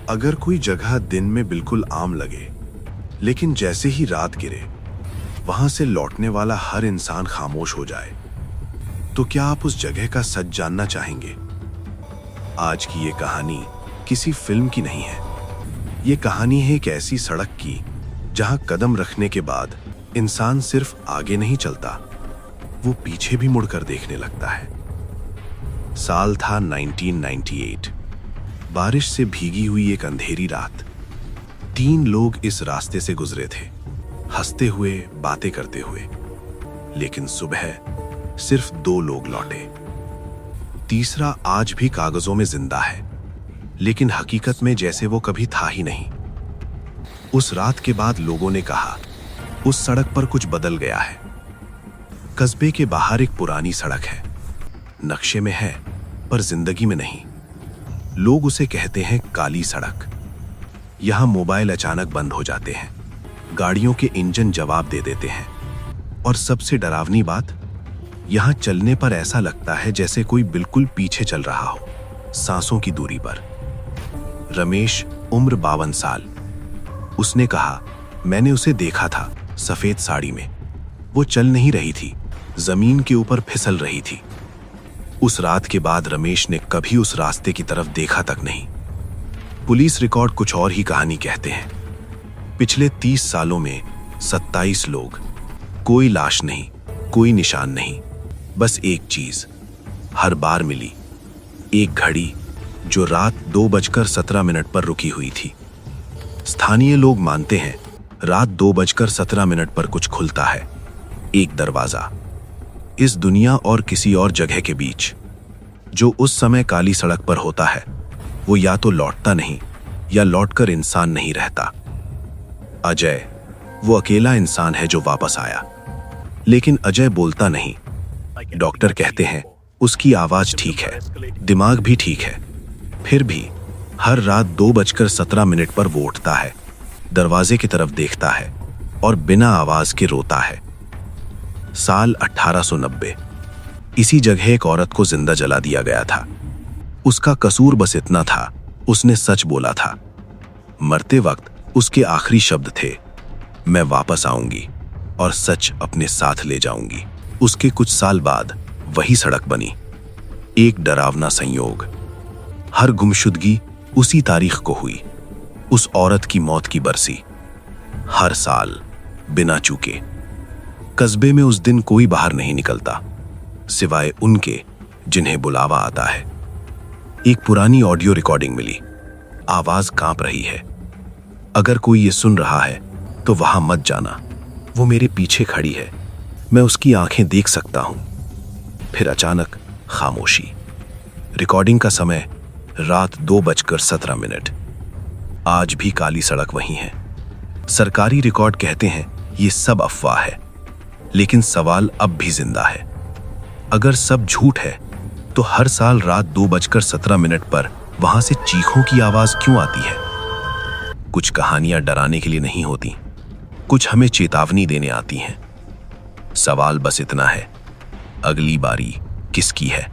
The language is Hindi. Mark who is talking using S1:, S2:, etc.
S1: अगर कोई जगह दिन में बिल्कुल आम लगे, लेकिन जैसे ही रात गिरे वहां से लौटने वाला हर इंसान खामोश हो जाए, तो क्या आप उस जगह का सच जानना चाहेंगे? आज की ये कहानी किसी फिल्म की नहीं है। ये कहानी है एक ऐसी सड़क की जहां कदम रखने के बाद इंसान सिर्फ आगे नहीं चलता, वो पीछे भी मुड़कर देखने लगता है। साल था 1998। बारिश से भीगी हुई एक अंधेरी रात। 3 लोग इस रास्ते से गुजरे थे, हंसते हुए, बातें करते हुए। लेकिन सुबह सिर्फ 2 लोग लौटे। तीसरा आज भी कागजों में जिंदा है, लेकिन हकीकत में जैसे वो कभी था ही नहीं। उस रात के बाद लोगों ने कहा, उस सड़क पर कुछ बदल गया है। कस्बे के बाहर एक पुरानी सड़क है, नक्शे में है पर जिंदगी में नहीं। लोग उसे कहते हैं काली सड़क। यहां मोबाइल अचानक बंद हो जाते हैं, गाड़ियों के इंजन जवाब दे देते हैं, और सबसे डरावनी बात, यहां चलने पर ऐसा लगता है जैसे कोई बिल्कुल पीछे चल रहा हो, सांसों की दूरी पर। रमेश, उम्र 52 साल। उसने कहा, मैंने उसे देखा था, सफेद साड़ी में। वो चल नहीं रही थी, जमीन के ऊपर फिसल रही थी। उस रात के बाद रमेश ने कभी उस रास्ते की तरफ देखा तक नहीं। पुलिस रिकॉर्ड कुछ और ही कहानी कहते हैं। पिछले 30 सालों में 27 लोग, कोई लाश नहीं, कोई निशान नहीं, बस एक चीज हर बार मिली, एक घड़ी जो रात 2:17 पर रुकी हुई थी। स्थानीय लोग मानते हैं रात 2:17 पर कुछ खुलता है, एक दरवाजा, इस दुनिया और किसी और जगह के बीच। जो उस समय काली सड़क पर होता है, वो या तो लौटता नहीं या लौटकर इंसान नहीं रहता। अजय, वो अकेला इंसान है जो वापस आया। लेकिन अजय बोलता नहीं। डॉक्टर कहते हैं उसकी आवाज ठीक है, दिमाग भी ठीक है। फिर भी हर रात 2:17 पर वो उठता है, दरवाजे की तरफ देखता है और बिना आवाज के रोता है। साल 1890। इसी जगह एक औरत को जिंदा जला दिया गया था। उसका कसूर बस इतना था, उसने सच बोला था। मरते वक्त उसके आखिरी शब्द थे, मैं वापस आऊंगी और सच अपने साथ ले जाऊंगी। उसके कुछ साल बाद वही सड़क बनी। एक डरावना संयोग, हर गुमशुदगी उसी तारीख को हुई, उस औरत की मौत की बरसी। हर साल बिना चूके। कस्बे में उस दिन कोई बाहर नहीं निकलता, सिवाय उनके जिन्हें बुलावा आता है। एक पुरानी ऑडियो रिकॉर्डिंग मिली, आवाज कांप रही है। अगर कोई ये सुन रहा है तो वहां मत जाना, वो मेरे पीछे खड़ी है, मैं उसकी आंखें देख सकता हूं। फिर अचानक खामोशी। रिकॉर्डिंग का समय रात 2:17। आज भी काली सड़क वही है। सरकारी रिकॉर्ड कहते हैं ये सब अफवाह है, लेकिन सवाल अब भी जिंदा है। अगर सब झूठ है तो हर साल रात 2:17 पर वहां से चीखों की आवाज क्यों आती है? कुछ कहानियां डराने के लिए नहीं होती, कुछ हमें चेतावनी देने आती हैं। सवाल बस इतना है, अगली बारी किसकी है?